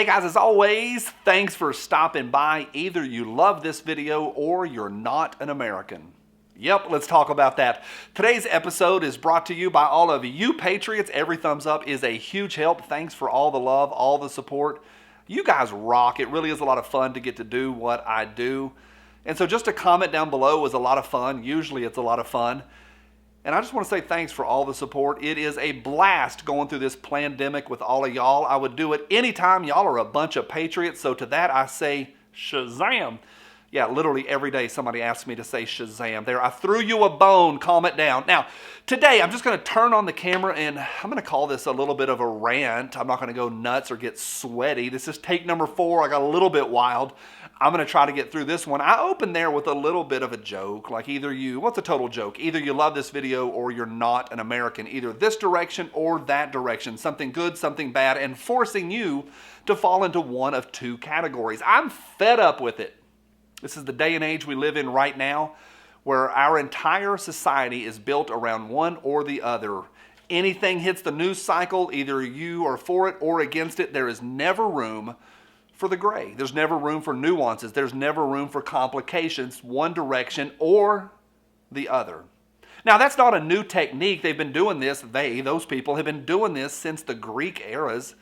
Hey guys, as always, thanks for stopping by. Either you love this video or you're not an American. Yep, let's talk about that. Today's episode is brought to you by all of you patriots. Every thumbs up is a huge help. Thanks for all the love, all the support. You guys rock. It really is a lot of fun to get to do what I do. And so just a comment down below is a lot of fun. Usually it's a lot of fun. And I just want to say thanks for all the support. It is a blast going through this pandemic with all of y'all. I would do it anytime. Y'all are a bunch of patriots. So to that I say Shazam. Yeah, literally every day somebody asks me to say Shazam. There, I threw you a bone. Calm it down. Now, today I'm just going to turn on the camera and I'm going to call this a little bit of a rant. I'm not going to go nuts or get sweaty. This is take number 4. I got a little bit wild. I'm going to try to get through this one. I opened there with a little bit of a joke, like what's a total joke? Either you love this video or you're not an American. Either this direction or that direction. Something good, something bad, and forcing you to fall into one of two categories. I'm fed up with it. This is the day and age we live in right now, where our entire society is built around one or the other. Anything hits the news cycle, either you are for it or against it. There is never room for the gray. There's never room for nuances. There's never room for complications, one direction or the other. Now, that's not a new technique. They've been doing this. Those people have been doing this since the Greek eras.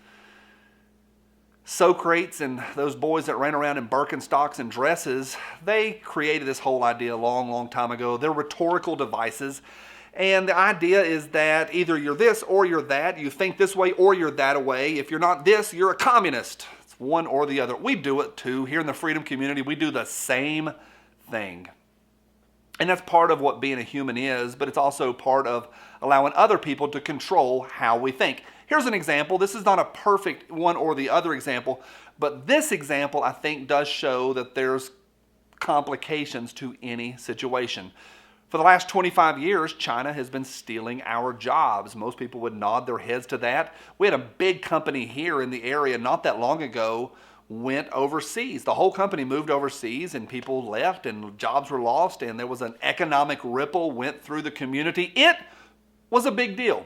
Socrates and those boys that ran around in Birkenstocks and dresses, they created this whole idea a long, long time ago. They're rhetorical devices. And the idea is that either you're this or you're that. You think this way or you're that way. If you're not this, you're a communist. It's one or the other. We do it too. Here in the freedom community, we do the same thing. And that's part of what being a human is, but it's also part of allowing other people to control how we think. Here's an example. This is not a perfect one or the other example, but this example I think does show that there's complications to any situation. For the last 25 years, China has been stealing our jobs. Most people would nod their heads to that. We had a big company here in the area not that long ago went overseas. The whole company moved overseas and people left and jobs were lost and there was an economic ripple went through the community. It was a big deal.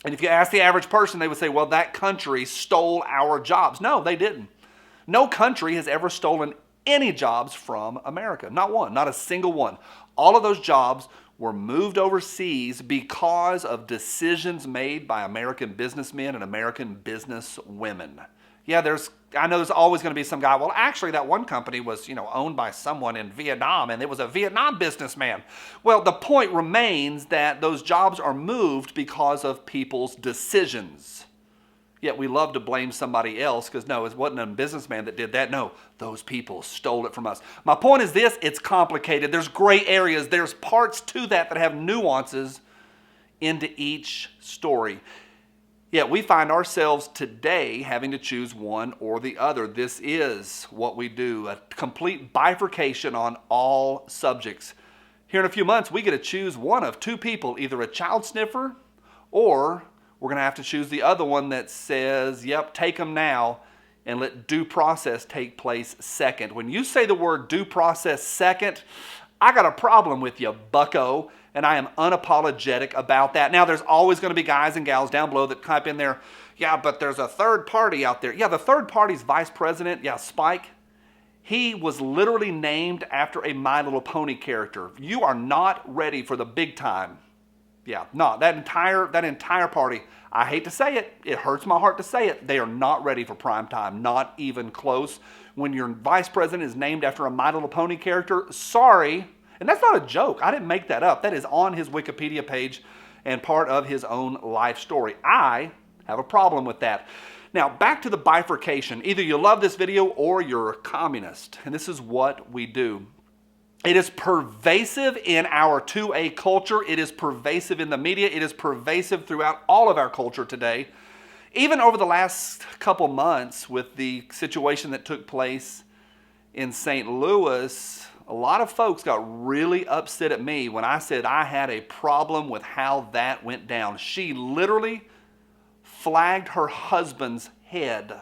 And if you ask the average person, they would say, well, that country stole our jobs. No, they didn't. No country has ever stolen any jobs from America. Not one, not a single one. All of those jobs were moved overseas because of decisions made by American businessmen and American businesswomen. Yeah, I know there's always going to be some guy, well, actually that one company was, owned by someone in Vietnam and it was a Vietnam businessman. Well, the point remains that those jobs are moved because of people's decisions. Yet we love to blame somebody else because no, it wasn't a businessman that did that. No, those people stole it from us. My point is this, it's complicated. There's gray areas. There's parts to that have nuances into each story. Yet we find ourselves today having to choose one or the other. This is what we do, a complete bifurcation on all subjects. Here in a few months, we get to choose one of two people, either a child sniffer or we're going to have to choose the other one that says, yep, take them now and let due process take place second. When you say the word due process second, I got a problem with you, bucko. And I am unapologetic about that. Now, there's always going to be guys and gals down below that type in there, yeah, but there's a third party out there. Yeah, the third party's vice president, yeah, Spike, he was literally named after a My Little Pony character. You are not ready for the big time. Yeah, no, that entire party, I hate to say it, it hurts my heart to say it, they are not ready for prime time, not even close. When your vice president is named after a My Little Pony character, sorry. And that's not a joke. I didn't make that up. That is on his Wikipedia page and part of his own life story. I have a problem with that. Now, back to the bifurcation. Either you love this video or you're a communist. And this is what we do. It is pervasive in our 2A culture. It is pervasive in the media. It is pervasive throughout all of our culture today. Even over the last couple months with the situation that took place in St. Louis, a lot of folks got really upset at me when I said I had a problem with how that went down. She literally flagged her husband's head.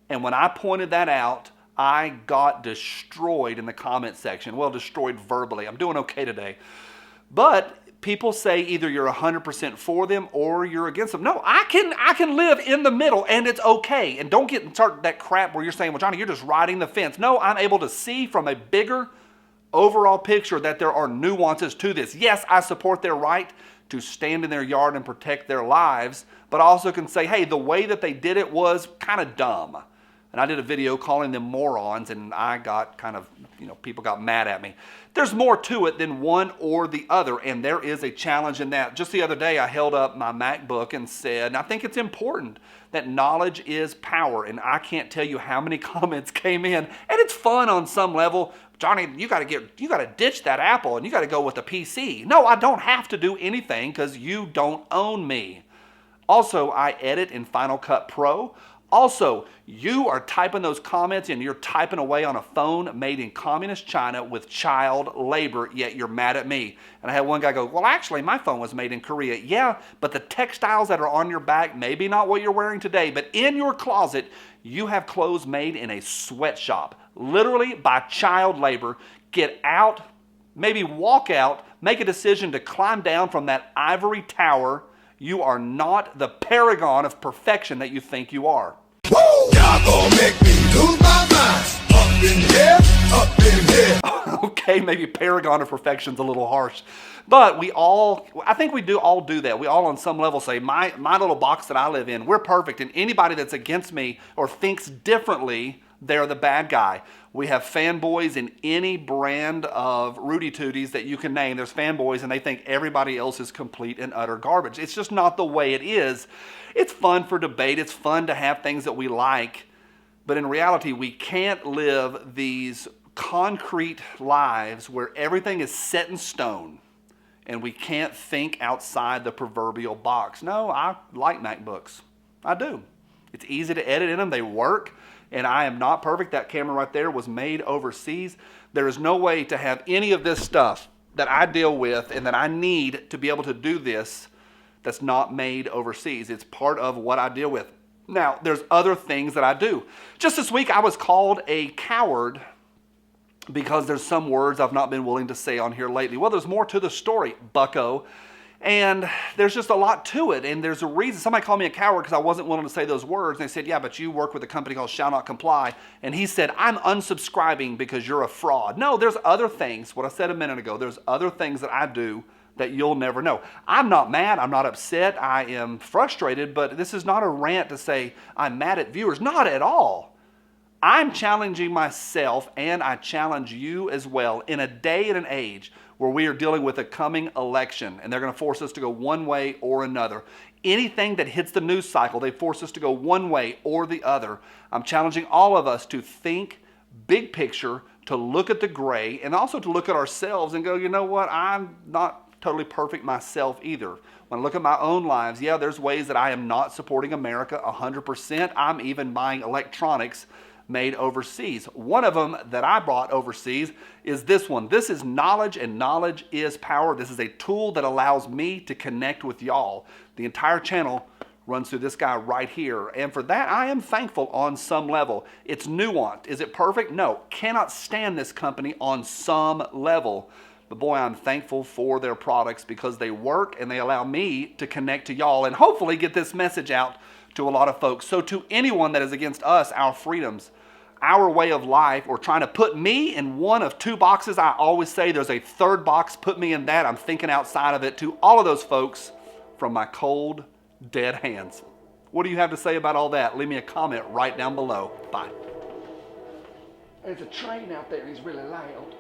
And when I pointed that out, I got destroyed in the comment section. Well, destroyed verbally. I'm doing okay today. But people say either you're 100% for them or you're against them. No, I can live in the middle, and it's okay. And don't start that crap where you're saying, well, Johnny, you're just riding the fence. No, I'm able to see from a bigger overall picture that there are nuances to this. Yes, I support their right to stand in their yard and protect their lives, but I also can say, hey, the way that they did it was kind of dumb. And I did a video calling them morons, and I got kind of, people got mad at me. There's more to it than one or the other, and there is a challenge in that. Just the other day, I held up my MacBook and said, and I think it's important that knowledge is power, and I can't tell you how many comments came in, and it's fun on some level. Johnny, you got to ditch that Apple, and you got to go with the PC. No, I don't have to do anything because you don't own me. Also, I edit in Final Cut Pro. Also, you are typing those comments and you're typing away on a phone made in communist China with child labor, yet you're mad at me. And I had one guy go, well, actually, my phone was made in Korea. Yeah, but the textiles that are on your back, maybe not what you're wearing today, but in your closet, you have clothes made in a sweatshop, literally by child labor. Get out, maybe walk out, make a decision to climb down from that ivory tower. You are not the paragon of perfection that you think you are. Woo! Y'all gonna make me lose my mind. Up in here, up in here. Okay, maybe paragon of perfection's a little harsh. But I think we all do that. We all on some level say, my little box that I live in, we're perfect. And anybody that's against me or thinks differently, they're the bad guy. We have fanboys in any brand of Rudy Tooties that you can name. There's fanboys and they think everybody else is complete and utter garbage. It's just not the way it is. It's fun for debate. It's fun to have things that we like. But in reality, we can't live these concrete lives where everything is set in stone and we can't think outside the proverbial box. No, I like MacBooks. I do. It's easy to edit in them. They work. And I am not perfect. That camera right there was made overseas. There is no way to have any of this stuff that I deal with and that I need to be able to do this that's not made overseas. It's part of what I deal with. Now, there's other things that I do. Just this week, I was called a coward because there's some words I've not been willing to say on here lately. Well, there's more to the story, bucko. And there's just a lot to it, and there's a reason. Somebody called me a coward because I wasn't willing to say those words, and they said, yeah, but you work with a company called Shall Not Comply, and he said, I'm unsubscribing because you're a fraud. No, there's other things, what I said a minute ago, there's other things that I do that you'll never know. I'm not mad, I'm not upset, I am frustrated, but this is not a rant to say I'm mad at viewers, not at all. I'm challenging myself, and I challenge you as well, in a day and an age where we are dealing with a coming election, and they're going to force us to go one way or another. Anything that hits the news cycle, they force us to go one way or the other. I'm challenging all of us to think big picture, to look at the gray, and also to look at ourselves and go, you know what, I'm not totally perfect myself either. When I look at my own lives, yeah, there's ways that I am not supporting America 100%. I'm even buying electronics made overseas. One of them that I bought overseas is this one. This is knowledge, and knowledge is power. This is a tool that allows me to connect with y'all. The entire channel runs through this guy right here. And for that, I am thankful on some level. It's nuanced. Is it perfect? No. Cannot stand this company on some level. But boy, I'm thankful for their products because they work and they allow me to connect to y'all and hopefully get this message out to a lot of folks. So to anyone that is against us, our freedoms, our way of life, or trying to put me in one of two boxes, I always say there's a third box, put me in that. I'm thinking outside of it. To all of those folks, from my cold, dead hands. What do you have to say about all that? Leave me a comment right down below. Bye. There's a train out there, he's really loud.